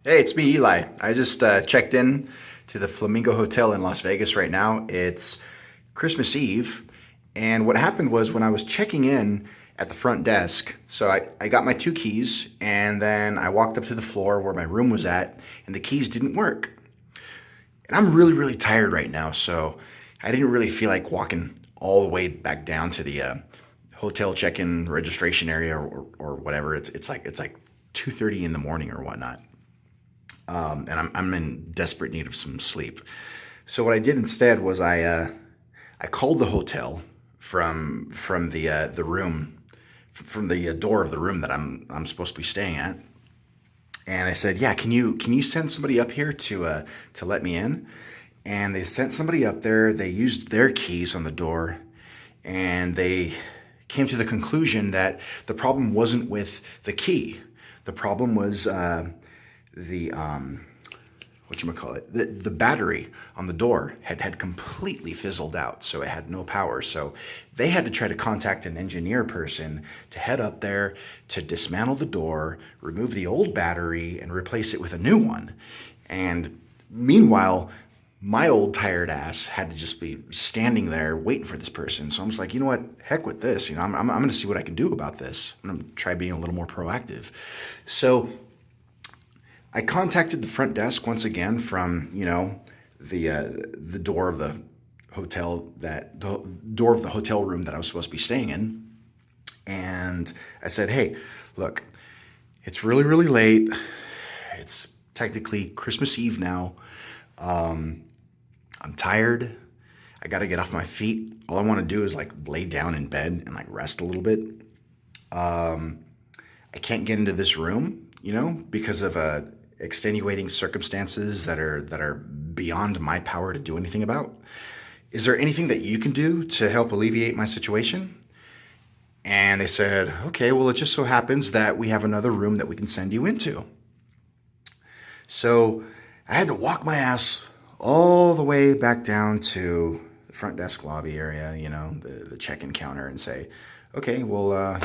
Hey, it's me, Eli. I just checked in to the Flamingo Hotel in Las Vegas right now. It's Christmas Eve, and what happened was when I was checking in at the front desk, so I got my two keys, and then I walked up to the floor where my room was at, and the keys didn't work. And I'm really, really tired right now, so I didn't really feel like walking all the way back down to the hotel check-in registration area or whatever. It's like 2:30 in the morning or whatnot. And I'm in desperate need of some sleep. So what I did instead was I called the hotel from the room from the door of the room that I'm supposed to be staying at, and I said, yeah, can you send somebody up here to let me in? And they sent somebody up there. They used their keys on the door, and they came to the conclusion that the problem wasn't with the key. The problem was the the battery on the door had completely fizzled out, so it had no power. So they had to try to contact an engineer person to head up there to dismantle the door, remove the old battery, and replace it with a new one. And meanwhile, my old tired ass had to just be standing there waiting for this person. So I'm just like, you know what? Heck with this. I'm going to see what I can do about this. I'm going to try being a little more proactive. So I contacted the front desk once again from, the door of the the door of the hotel room that I was supposed to be staying in. And I said, hey, look, it's really, really late. It's technically Christmas Eve now. I'm tired. I got to get off my feet. All I want to do is like lay down in bed and like rest a little bit. I can't get into this room, because of extenuating circumstances that are beyond my power to do anything about. Is there anything that you can do to help alleviate my situation? And they said, okay, well, it just so happens that we have another room that we can send you into. So I had to walk my ass all the way back down to the front desk lobby area, the check-in counter, and say, okay, well,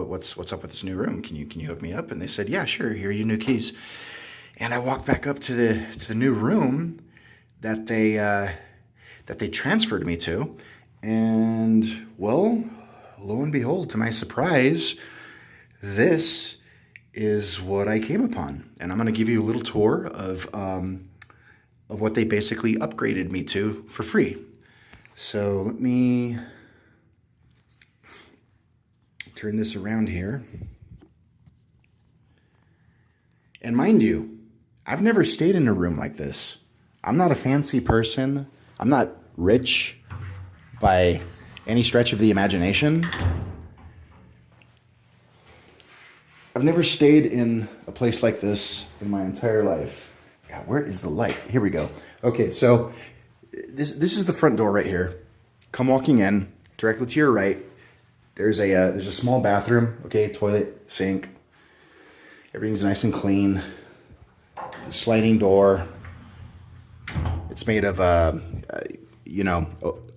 what's up with this new room? Can you hook me up? And they said, yeah, sure. Here are your new keys. And I walked back up to the new room that they transferred me to, and well, lo and behold, to my surprise, this is what I came upon. And I'm going to give you a little tour of what they basically upgraded me to for free. So let me turn this around here. And mind you, I've never stayed in a room like this. I'm not a fancy person. I'm not rich by any stretch of the imagination. I've never stayed in a place like this in my entire life. God, where is the light? Here we go. Okay, so this is the front door right here. Come walking in, directly to your right. There's a small bathroom. Okay, toilet, sink. Everything's nice and clean. Sliding door. It's made of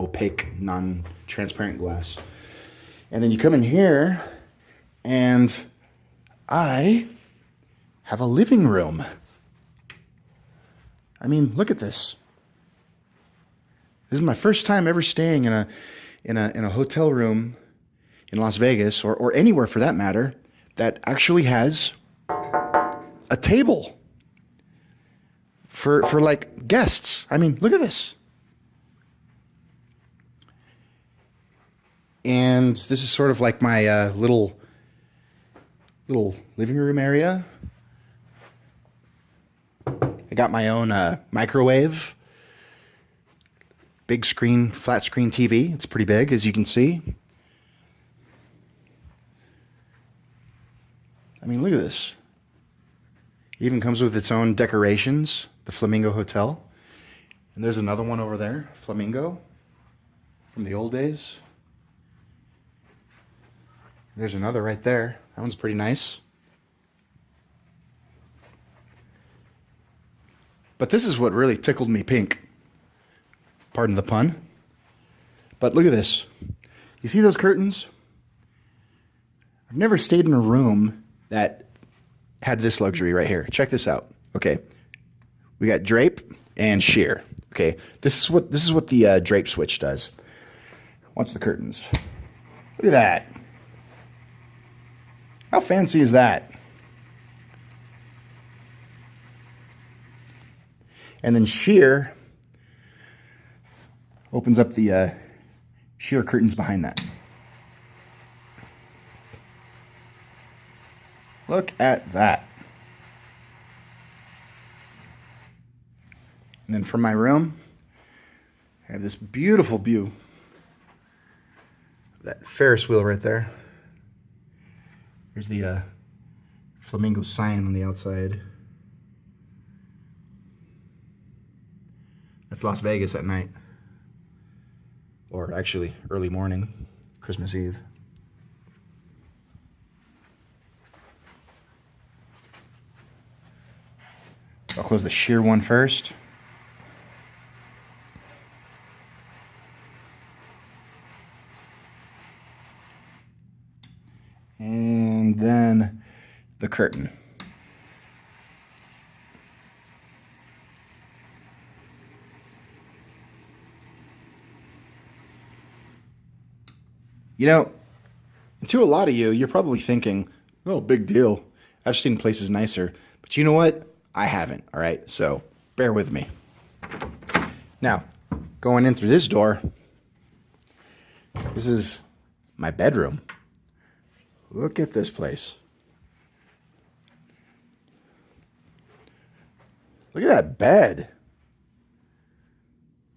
opaque, non-transparent glass. And then you come in here, and I have a living room. I mean, look at this. This is my first time ever staying in a hotel room in Las Vegas, or anywhere for that matter, that actually has a table for like guests. I mean, look at this. And this is sort of like my little living room area. I got my own microwave, big screen, flat screen TV. It's pretty big, as you can see. I mean, look at this. It even comes with its own decorations, the Flamingo Hotel. And there's another one over there, Flamingo, from the old days. There's another right there. That one's pretty nice. But this is what really tickled me pink. Pardon the pun. But look at this. You see those curtains? I've never stayed in a room that had this luxury right here. Check this out. Okay, we got drape and sheer. Okay, this is what the drape switch does. Watch the curtains. Look at that. How fancy is that? And then sheer opens up the sheer curtains behind that. Look at that. And then from my room, I have this beautiful view. That Ferris wheel right there. There's the flamingo sign on the outside. That's Las Vegas at night. Or actually, early morning, Christmas Eve. I'll close the sheer one first. And then the curtain. You know, to a lot of you, you're probably thinking, oh, big deal. I've seen places nicer. But you know what? I haven't, all right? So bear with me. Now, going in through this door, this is my bedroom. Look at this place. Look at that bed.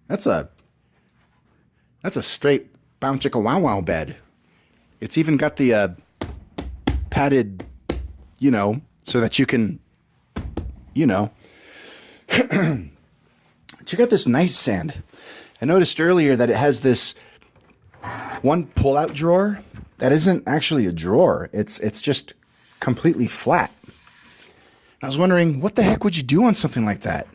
That's a straight bound chicka wow wow bed. It's even got the padded, you know, so that you can, you know. Check out this nightstand. I noticed earlier that it has this one pull-out drawer that isn't actually a drawer. It's just completely flat. I was wondering, what the heck would you do on something like that?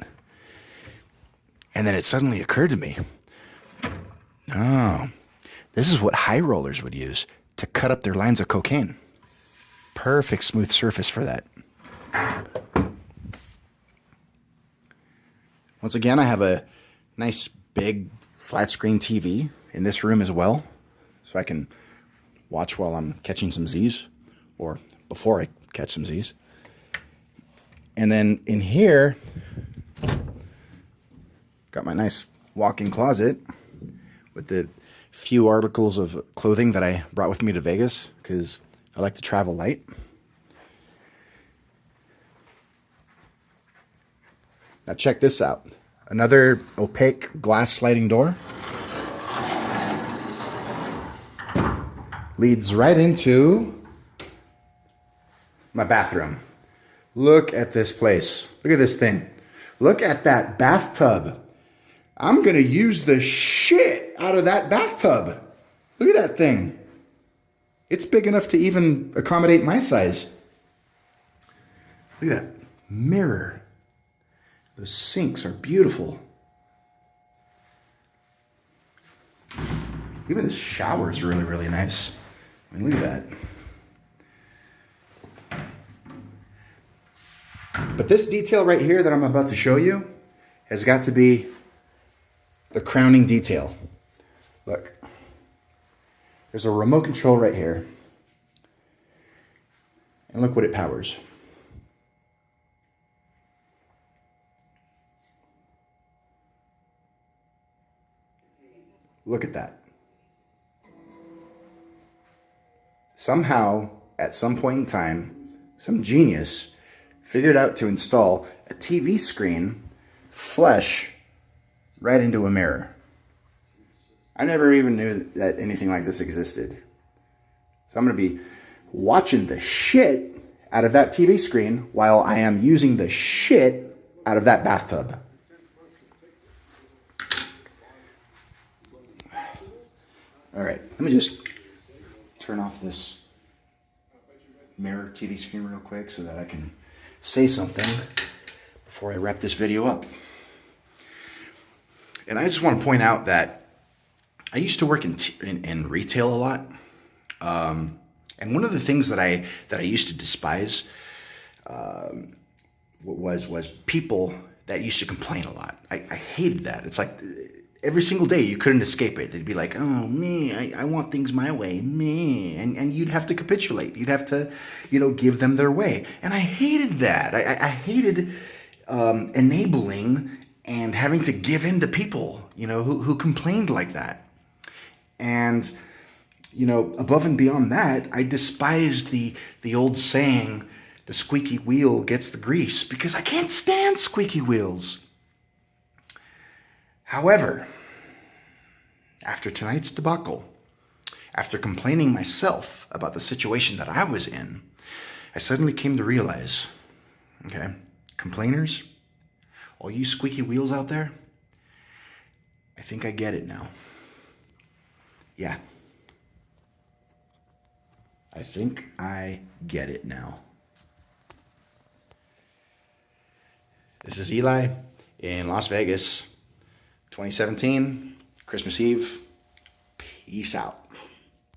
And then it suddenly occurred to me, oh, this is what high rollers would use to cut up their lines of cocaine. Perfect smooth surface for that. Once again, I have a nice big flat screen TV in this room as well, so I can watch while I'm catching some Z's, or before I catch some Z's. And then in here, got my nice walk-in closet with the few articles of clothing that I brought with me to Vegas because I like to travel light. Now check this out. Another opaque glass sliding door. Leads right into my bathroom. Look at this place. Look at this thing. Look at that bathtub. I'm going to use the shit out of that bathtub. Look at that thing. It's big enough to even accommodate my size. Look at that mirror. The sinks are beautiful. Even this shower is really, really nice. I mean, look at that. But this detail right here that I'm about to show you has got to be the crowning detail. Look. There's a remote control right here. And look what it powers. Look at that. Somehow, at some point in time, some genius figured out to install a TV screen flush right into a mirror. I never even knew that anything like this existed. So I'm going to be watching the shit out of that TV screen while I am using the shit out of that bathtub. All right, let me just turn off this mirror TV screen real quick so that I can say something before I wrap this video up. And I just want to point out that I used to work in retail a lot. And one of the things that I used to despise was people that used to complain a lot. I hated that. It's like every single day you couldn't escape it. It'd be like, oh me, I want things my way, me, and you'd have to capitulate. You'd have to, give them their way. And I hated that. I hated enabling and having to give in to people, who complained like that. And above and beyond that, I despised the old saying, the squeaky wheel gets the grease, because I can't stand squeaky wheels. However, after tonight's debacle, after complaining myself about the situation that I was in, I suddenly came to realize, okay, complainers, all you squeaky wheels out there, I think I get it now. Yeah. I think I get it now. This is Eli in Las Vegas, 2017, Christmas Eve. Peace out.